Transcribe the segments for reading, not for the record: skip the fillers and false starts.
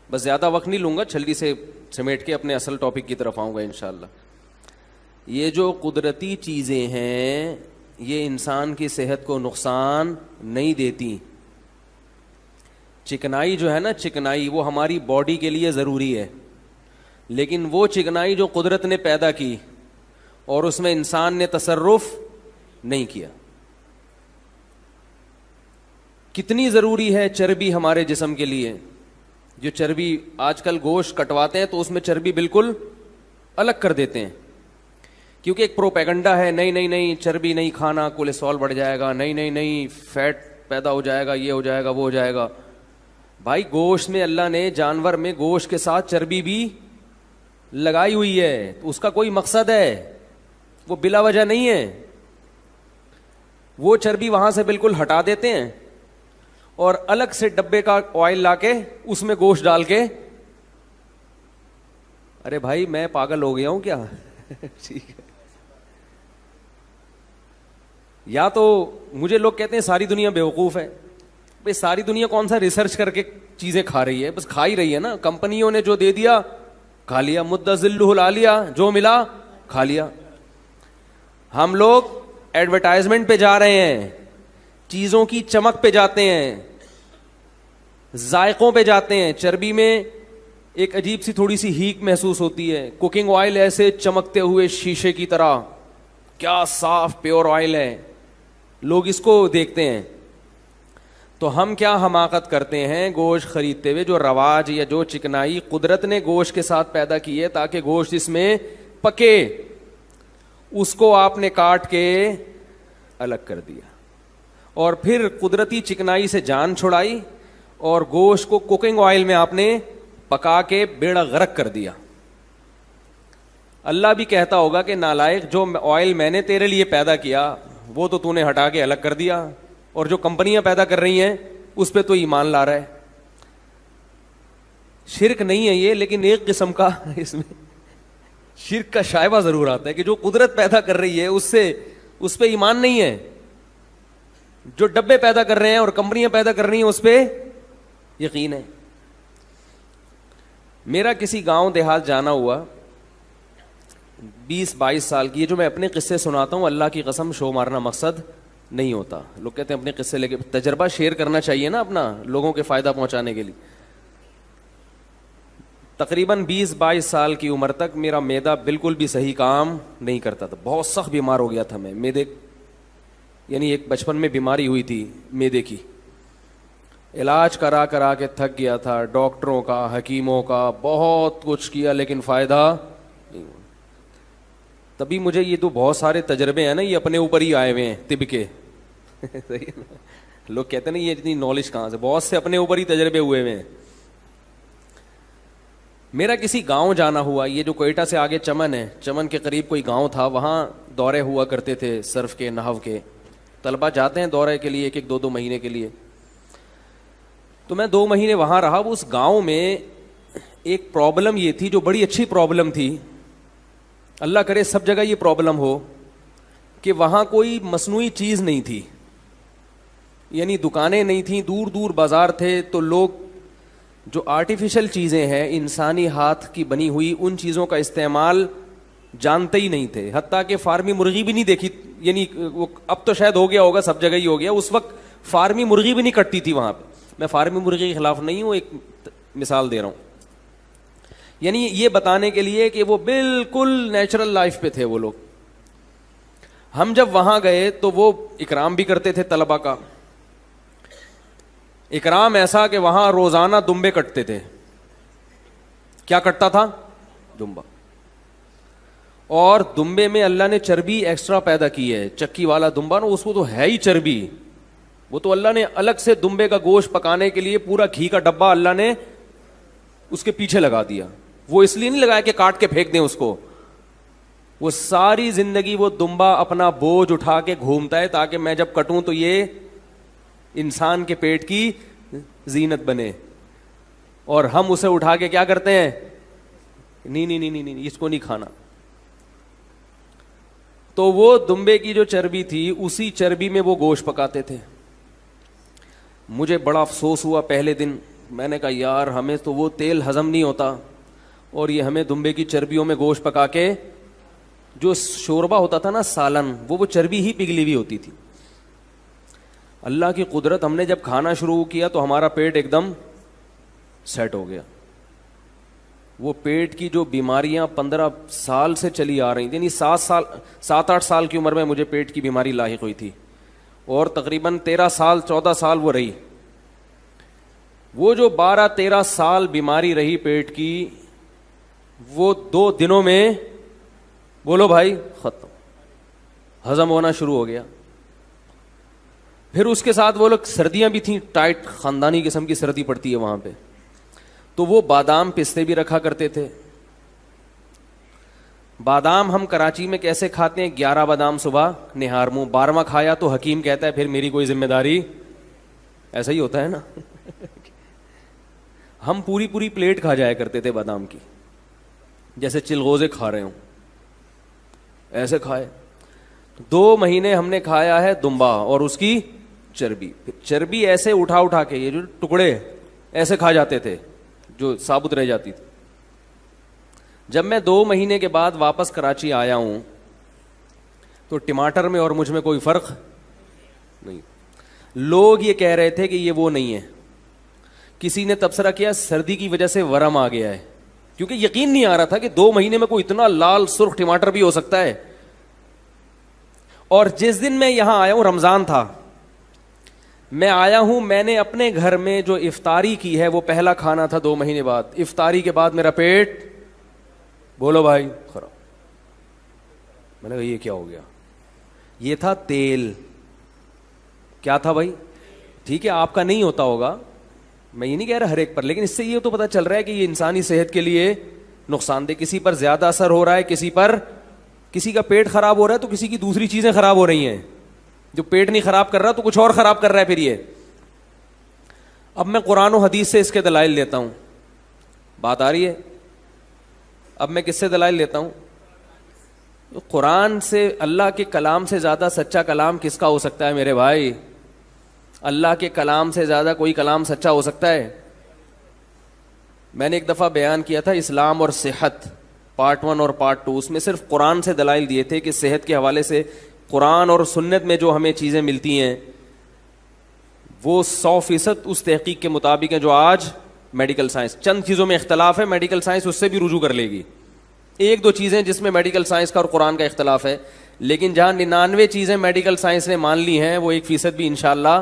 بس زیادہ وقت نہیں لوں گا, جلدی سے سمیٹ کے اپنے اصل ٹاپک کی طرف آؤں گا انشاءاللہ. یہ جو قدرتی چیزیں ہیں یہ انسان کی صحت کو نقصان نہیں دیتی. چکنائی جو ہے نا, چکنائی وہ ہماری باڈی کے لیے ضروری ہے, لیکن وہ چکنائی جو قدرت نے پیدا کی اور اس میں انسان نے تصرف نہیں کیا. کتنی ضروری ہے چربی ہمارے جسم کے لیے. جو چربی آج کل گوشت کٹواتے ہیں تو اس میں چربی بالکل الگ کر دیتے ہیں, کیونکہ ایک پروپیگنڈا ہے, نہیں چربی نہیں کھانا, کولیسٹرول بڑھ جائے گا, نہیں فیٹ پیدا ہو جائے گا, یہ ہو جائے گا, وہ ہو جائے گا. بھائی گوشت میں اللہ نے جانور میں گوشت کے ساتھ چربی بھی لگائی ہوئی ہے, تو اس کا کوئی مقصد ہے, وہ بلا وجہ نہیں ہے. وہ چربی وہاں سے بالکل ہٹا دیتے ہیں اور الگ سے ڈبے کا آئل لا کے اس میں گوشت ڈال کے, ارے بھائی میں پاگل ہو گیا ہوں کیا؟ ٹھیک ہے. یا تو مجھے لوگ کہتے ہیں ساری دنیا بیوقوف ہے. بھائی ساری دنیا کون سا ریسرچ کر کے چیزیں کھا رہی ہے؟ بس کھا ہی رہی ہے نا. کمپنیوں نے جو دے دیا کھا لیا, مدذلہ لا لیا, جو ملا کھا لیا. ہم لوگ ایڈورٹائزمنٹ پہ جا رہے ہیں, چیزوں کی چمک پہ جاتے ہیں, ذائقوں پہ جاتے ہیں. چربی میں ایک عجیب سی تھوڑی سی ہیک محسوس ہوتی ہے. کوکنگ آئل ایسے چمکتے ہوئے شیشے کی طرح, کیا صاف پیور آئل ہے, لوگ اس کو دیکھتے ہیں. تو ہم کیا حماقت کرتے ہیں گوشت خریدتے ہوئے, جو رواج یا جو چکنائی قدرت نے گوشت کے ساتھ پیدا کی ہے تاکہ گوشت اس میں پکے, اس کو آپ نے کاٹ کے الگ کر دیا اور پھر قدرتی چکنائی سے جان چھڑائی اور گوشت کو کوکنگ آئل میں آپ نے پکا کے بیڑا غرق کر دیا. اللہ بھی کہتا ہوگا کہ نالائق, جو آئل میں نے تیرے لیے پیدا کیا وہ تو نے ہٹا کے الگ کر دیا, اور جو کمپنیاں پیدا کر رہی ہیں اس پہ تو ایمان لا رہا ہے. شرک نہیں ہے یہ, لیکن ایک قسم کا اس میں شرک کا شائبہ ضرور آتا ہے کہ جو قدرت پیدا کر رہی ہے اس پہ ایمان نہیں ہے. جو ڈبے پیدا کر رہے ہیں اور کمپنیاں پیدا کر رہی ہیں اس پہ یقین ہے. میرا کسی گاؤں دیہات جانا ہوا 20-22 سال کی. یہ جو میں اپنے قصے سناتا ہوں اللہ کی قسم شو مارنا مقصد نہیں ہوتا. لوگ کہتے ہیں اپنے قصے لے کے, تجربہ شیئر کرنا چاہیے نا اپنا, لوگوں کے فائدہ پہنچانے کے لیے. تقریباً 20-22 سال کی عمر تک میرا معدہ بالکل بھی صحیح کام نہیں کرتا تھا. بہت سخت بیمار ہو گیا تھا میں. معدے یعنی ایک بچپن میں بیماری ہوئی تھی معدے کی, علاج کرا کے تھک گیا تھا. ڈاکٹروں کا, حکیموں کا, بہت کچھ کیا لیکن فائدہ نہیں ہوا. تبھی مجھے یہ تو بہت سارے تجربے ہیں نا, یہ اپنے اوپر ہی آئے ہوئے ہیں طب کے. لوگ کہتے ہیں نا یہ اتنی نالج کہاں سے, بہت سے اپنے اوپر ہی تجربے ہوئے ہوئے ہیں. میرا کسی گاؤں جانا ہوا, یہ جو کوئٹہ سے آگے چمن ہے, چمن کے قریب کوئی گاؤں تھا, وہاں دورے ہوا کرتے تھے صرف کے, نحو کے. طلبہ جاتے ہیں دورے کے لیے 1-2 مہینے کے لیے. تو میں 2 مہینے وہاں رہا. اس گاؤں میں ایک پرابلم یہ تھی جو بڑی اچھی پرابلم تھی, اللہ کرے سب جگہ یہ پرابلم ہو, کہ وہاں کوئی مصنوعی چیز نہیں تھی. یعنی دکانیں نہیں تھیں, دور دور بازار تھے. تو لوگ جو آرٹیفیشل چیزیں ہیں انسانی ہاتھ کی بنی ہوئی, ان چیزوں کا استعمال جانتے ہی نہیں تھے. حتیٰ کہ فارمی مرغی بھی نہیں دیکھی. یعنی وہ اب تو شاید ہو گیا ہوگا, سب جگہ ہی ہو گیا, اس وقت فارمی مرغی بھی نہیں کٹتی تھی وہاں پہ. میں فارمی مرغی کے خلاف نہیں ہوں, ایک مثال دے رہا ہوں. یعنی یہ بتانے کے لیے کہ وہ بالکل نیچرل لائف پہ تھے وہ لوگ. ہم جب وہاں گئے تو وہ اکرام بھی کرتے تھے طلبہ کا, اکرام ایسا کہ وہاں روزانہ دمبے کٹتے تھے. کیا کٹتا تھا؟ دمبا. اور دمبے میں اللہ نے چربی ایکسٹرا پیدا کی ہے. چکی والا دمبا نا, اس کو تو ہے ہی چربی. وہ تو اللہ نے الگ سے دمبے کا گوشت پکانے کے لیے پورا گھی کا ڈبہ اللہ نے اس کے پیچھے لگا دیا. وہ اس لیے نہیں لگایا کہ کاٹ کے پھینک دیں اس کو. وہ ساری زندگی وہ دمبا اپنا بوجھ اٹھا کے گھومتا ہے تاکہ میں جب کٹوں تو یہ انسان کے پیٹ کی زینت بنے. اور ہم اسے اٹھا کے کیا کرتے ہیں, نہیں اس کو نہیں کھانا. تو وہ دمبے کی جو چربی تھی اسی چربی میں وہ گوشت پکاتے تھے. مجھے بڑا افسوس ہوا پہلے دن میں نے کہا یار ہمیں تو وہ تیل ہضم نہیں ہوتا, اور یہ ہمیں دمبے کی چربیوں میں گوشت پکا کے جو شوربہ ہوتا تھا نا سالن, وہ چربی ہی پگھلی ہوئی ہوتی تھی. اللہ کی قدرت, ہم نے جب کھانا شروع کیا تو ہمارا پیٹ ایک دم سیٹ ہو گیا. وہ پیٹ کی جو بیماریاں 15 سال سے چلی آ رہی تھیں, یعنی 7-8 سال کی عمر میں مجھے پیٹ کی بیماری لاحق ہوئی تھی, اور تقریباً 13-14 سال وہ رہی. وہ جو 12-13 سال بیماری رہی پیٹ کی, وہ 2 دنوں میں بولو بھائی ختم, ہضم ہونا شروع ہو گیا. پھر اس کے ساتھ وہ لوگ سردیاں بھی تھیں, ٹائٹ خاندانی قسم کی سردی پڑتی ہے وہاں پہ, تو وہ بادام پستے بھی رکھا کرتے تھے. بادام ہم کراچی میں کیسے کھاتے ہیں, 11 بادام صبح نہار منہ, 12واں کھایا تو حکیم کہتا ہے پھر میری کوئی ذمہ داری, ایسا ہی ہوتا ہے نا. ہم پوری پلیٹ کھا جایا کرتے تھے بادام کی, جیسے چلغوزے کھا رہے ہوں, ایسے کھائے. 2 مہینے ہم نے کھایا ہے دمبا اور اس کی چربی ایسے اٹھا کے, یہ جو ٹکڑے ایسے کھا جاتے تھے جو ثابت رہ جاتی تھی. جب میں 2 مہینے کے بعد واپس کراچی آیا ہوں تو ٹماٹر میں اور مجھ میں کوئی فرق نہیں. لوگ یہ کہہ رہے تھے کہ یہ وہ نہیں ہے. کسی نے تبصرہ کیا سردی کی وجہ سے ورم آ گیا ہے, کیونکہ یقین نہیں آ رہا تھا کہ 2 مہینے میں کوئی اتنا لال سرخ ٹماٹر بھی ہو سکتا ہے. اور جس دن میں یہاں آیا ہوں رمضان تھا, میں آیا ہوں, میں نے اپنے گھر میں جو افطاری کی ہے وہ پہلا کھانا تھا 2 مہینے بعد. افطاری کے بعد میرا پیٹ بولو بھائی خراب. میں نے کہا یہ کیا ہو گیا, یہ تھا تیل. کیا تھا بھائی؟ ٹھیک ہے آپ کا نہیں ہوتا ہوگا, میں یہ نہیں کہہ رہا ہر ایک پر, لیکن اس سے یہ تو پتا چل رہا ہے کہ یہ انسانی صحت کے لیے نقصان دہ. کسی پر زیادہ اثر ہو رہا ہے, کسی کا پیٹ خراب ہو رہا ہے تو کسی کی دوسری چیزیں خراب ہو رہی ہیں. جو پیٹ نہیں خراب کر رہا تو کچھ اور خراب کر رہا ہے پھر یہ. اب میں قرآن و حدیث سے اس کے دلائل لیتا ہوں. بات آ رہی ہے؟ اب میں کس سے دلائل لیتا ہوں؟ قرآن سے, اللہ کے کلام سے زیادہ سچا کلام کس کا ہو سکتا ہے میرے بھائی؟ اللہ کے کلام سے زیادہ کوئی کلام سچا ہو سکتا ہے؟ میں نے ایک دفعہ بیان کیا تھا اسلام اور صحت پارٹ 1 اور پارٹ 2, اس میں صرف قرآن سے دلائل دیے تھے کہ صحت کے حوالے سے قرآن اور سنت میں جو ہمیں چیزیں ملتی ہیں وہ 100% اس تحقیق کے مطابق ہیں جو آج میڈیکل سائنس. چند چیزوں میں اختلاف ہے, میڈیکل سائنس اس سے بھی رجوع کر لے گی. 1-2 چیزیں جس میں میڈیکل سائنس کا اور قرآن کا اختلاف ہے, لیکن جہاں 99 چیزیں میڈیکل سائنس نے مان لی ہیں وہ 1% بھی انشاءاللہ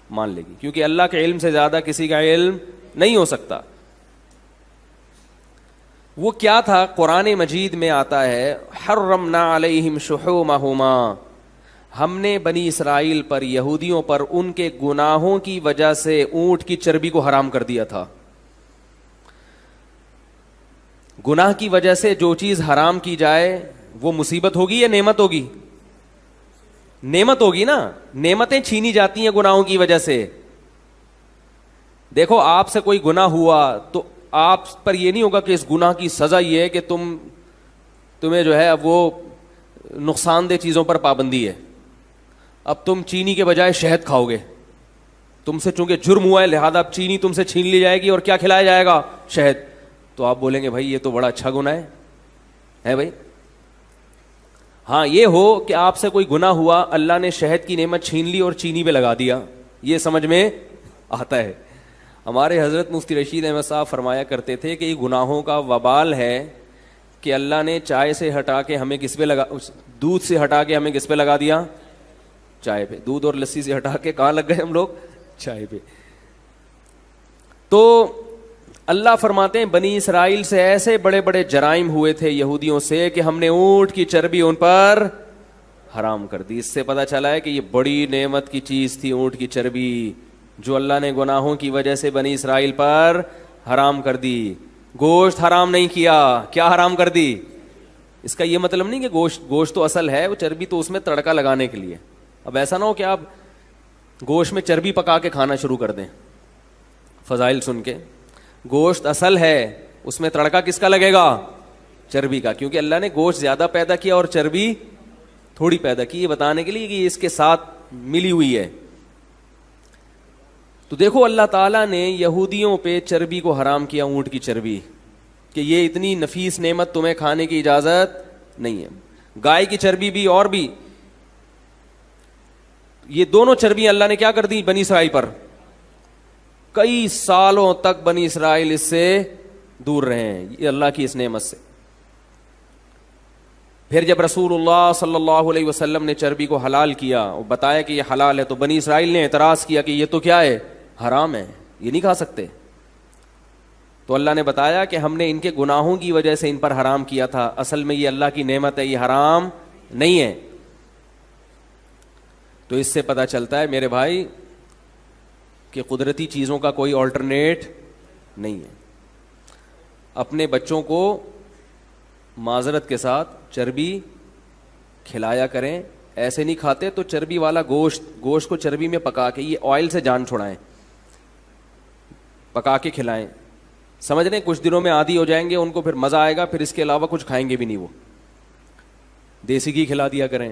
مان لے گی, کیونکہ اللہ کے علم سے زیادہ کسی کا علم نہیں ہو سکتا. وہ کیا تھا؟ قرآن مجید میں آتا ہے حرمنا علیہم شحومہما, ہم نے بنی اسرائیل پر, یہودیوں پر ان کے گناہوں کی وجہ سے اونٹ کی چربی کو حرام کر دیا تھا. گناہ کی وجہ سے جو چیز حرام کی جائے وہ مصیبت ہوگی یا نعمت ہوگی؟ نعمت ہوگی نا. نعمتیں چھینی جاتی ہیں گناہوں کی وجہ سے. دیکھو آپ سے کوئی گناہ ہوا تو آپ پر یہ نہیں ہوگا کہ اس گناہ کی سزا یہ ہے کہ تمہیں جو ہے اب وہ نقصان دہ چیزوں پر پابندی ہے, اب تم چینی کے بجائے شہد کھاؤ گے. تم سے چونکہ جرم ہوا ہے لہذا اب چینی تم سے چھین لی جائے گی اور کیا کھلایا جائے گا؟ شہد. تو آپ بولیں گے بھائی یہ تو بڑا اچھا گناہ ہے بھائی. ہاں یہ ہو کہ آپ سے کوئی گناہ ہوا, اللہ نے شہد کی نعمت چھین لی اور چینی پہ لگا دیا, یہ سمجھ میں آتا ہے. ہمارے حضرت مفتی رشید احمد صاحب فرمایا کرتے تھے کہ یہ گناہوں کا وبال ہے کہ اللہ نے چائے سے ہٹا کے ہمیں کس پہ لگا, دودھ سے ہٹا کے ہمیں کس پہ لگا دیا؟ چائے پہ. دودھ اور لسی سے ہٹا کے کہاں لگ گئے ہم لوگ؟ چائے پہ. تو اللہ فرماتے ہیں بنی اسرائیل سے ایسے بڑے بڑے جرائم ہوئے تھے یہودیوں سے کہ ہم نے اونٹ کی چربی ان پر حرام کر دی. اس سے پتہ چلا ہے کہ یہ بڑی نعمت کی چیز تھی اونٹ کی چربی, جو اللہ نے گناہوں کی وجہ سے بنی اسرائیل پر حرام کر دی. گوشت حرام نہیں کیا, کیا حرام کر دی؟ اس کا یہ مطلب نہیں کہ گوشت تو اصل ہے, وہ چربی تو اس میں تڑکا لگانے کے لیے. اب ایسا نہ ہو کہ آپ گوشت میں چربی پکا کے کھانا شروع کر دیں فضائل سن کے. گوشت اصل ہے, اس میں تڑکا کس کا لگے گا؟ چربی کا, کیونکہ اللہ نے گوشت زیادہ پیدا کیا اور چربی تھوڑی پیدا کی, یہ بتانے کے لیے کہ یہ اس کے ساتھ ملی ہوئی ہے. تو دیکھو اللہ تعالیٰ نے یہودیوں پہ چربی کو حرام کیا, اونٹ کی چربی, کہ یہ اتنی نفیس نعمت تمہیں کھانے کی اجازت نہیں ہے. گائے کی چربی بھی اور بھی, یہ دونوں چربیاں اللہ نے کیا کر دی بنی اسرائیل پر, کئی سالوں تک بنی اسرائیل اس سے دور رہے ہیں, یہ اللہ کی اس نعمت سے. پھر جب رسول اللہ صلی اللہ علیہ وسلم نے چربی کو حلال کیا اور بتایا کہ یہ حلال ہے, تو بنی اسرائیل نے اعتراض کیا کہ یہ تو کیا ہے, حرام ہے, یہ نہیں کھا سکتے. تو اللہ نے بتایا کہ ہم نے ان کے گناہوں کی وجہ سے ان پر حرام کیا تھا, اصل میں یہ اللہ کی نعمت ہے, یہ حرام نہیں ہے. تو اس سے پتہ چلتا ہے میرے بھائی کہ قدرتی چیزوں کا کوئی آلٹرنیٹ نہیں ہے. اپنے بچوں کو معذرت کے ساتھ چربی کھلایا کریں, ایسے نہیں کھاتے تو چربی والا گوشت کو چربی میں پکا کے, یہ آئل سے جان چھڑائیں, پکا کے کھلائیں. سمجھ رہے ہیں, کچھ دنوں میں عادی ہو جائیں گے ان کو, پھر مزہ آئے گا, پھر اس کے علاوہ کچھ کھائیں گے بھی نہیں. وہ دیسی گھی کھلا دیا کریں.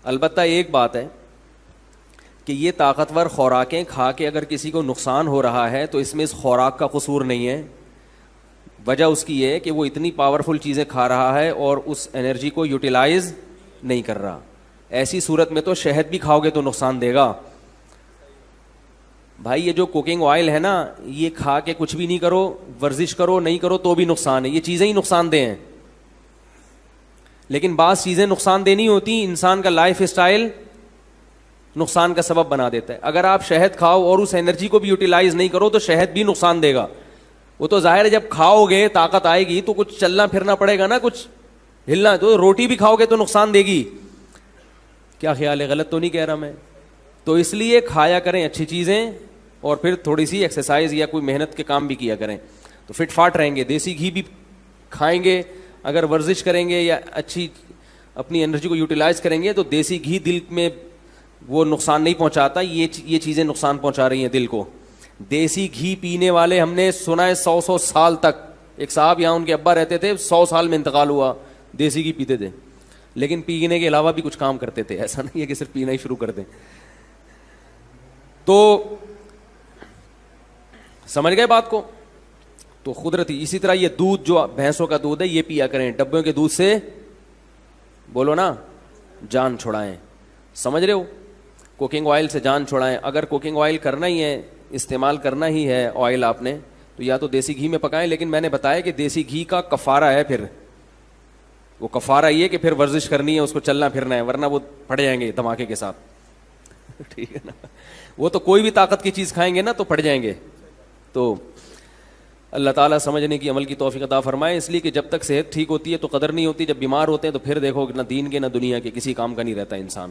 البتہ ایک بات ہے کہ یہ طاقتور خوراکیں کھا کے اگر کسی کو نقصان ہو رہا ہے تو اس میں اس خوراک کا قصور نہیں ہے. وجہ اس کی یہ ہے کہ وہ اتنی پاورفل چیزیں کھا رہا ہے اور اس انرجی کو یوٹیلائز نہیں کر رہا. ایسی صورت میں تو شہد بھی کھاؤ گے تو نقصان دے گا. بھائی یہ جو کوکنگ آئل ہے نا, یہ کھا کے کچھ بھی نہیں کرو, ورزش کرو نہیں کرو تو بھی نقصان ہے. یہ چیزیں ہی نقصان دہ ہیں. لیکن بعض چیزیں نقصان دہ نہیں ہوتی, انسان کا لائف اسٹائل نقصان کا سبب بنا دیتا ہے. اگر آپ شہد کھاؤ اور اس انرجی کو بھی یوٹیلائز نہیں کرو تو شہد بھی نقصان دے گا. وہ تو ظاہر ہے جب کھاؤ گے طاقت آئے گی تو کچھ چلنا پھرنا پڑے گا نا, کچھ ہلنا. تو روٹی بھی کھاؤ گے تو نقصان دے گی. کیا خیال ہے, غلط تو نہیں کہہ رہا میں؟ تو اس لیے کھایا کریں اچھی چیزیں, اور پھر تھوڑی سی ایکسرسائز یا کوئی محنت کے کام بھی کیا کریں تو فٹ فاٹ رہیں گے. دیسی گھی بھی کھائیں گے, اگر ورزش کریں گے یا اچھی اپنی انرجی کو یوٹیلائز کریں گے تو دیسی گھی دل میں وہ نقصان نہیں پہنچاتا. یہ چیزیں نقصان پہنچا رہی ہیں دل کو. دیسی گھی پینے والے ہم نے سنا ہے 100 سال تک. ایک صاحب یہاں ان کے ابا رہتے تھے, 100 سال میں انتقال ہوا, دیسی گھی پیتے تھے, لیکن پینے کے علاوہ بھی کچھ کام کرتے تھے. ایسا نہیں ہے کہ صرف پینا ہی شروع کر دیں. تو سمجھ گئے بات کو؟ تو قدرتی. اسی طرح یہ دودھ جو بھینسوں کا دودھ ہے یہ پیا کریں, ڈبوں کے دودھ سے بولو نا جان چھڑائیں. سمجھ رہے ہو؟ کوکنگ آئل سے جان چھڑائیں. اگر کوکنگ آئل کرنا ہی ہے, استعمال کرنا ہی ہے آئل آپ نے, تو یا تو دیسی گھی میں پکائیں. لیکن میں نے بتایا کہ دیسی گھی کا کفارہ ہے, پھر وہ کفارہ یہ کہ پھر ورزش کرنی ہے, اس کو چلنا پھرنا ہے, ورنہ وہ پھٹ جائیں گے دھماکے کے ساتھ. ٹھیک ہے نا. وہ تو کوئی بھی طاقت کی چیز کھائیں گے نا تو پھٹ جائیں گے. تو اللہ تعالیٰ سمجھنے کی عمل کی توفیق عطا فرمائے. اس لیے کہ جب تک صحت ٹھیک ہوتی ہے تو قدر نہیں ہوتی, جب بیمار ہوتے ہیں تو پھر دیکھو کہ نہ دین کے نہ دنیا کے کسی کام کا نہیں رہتا انسان.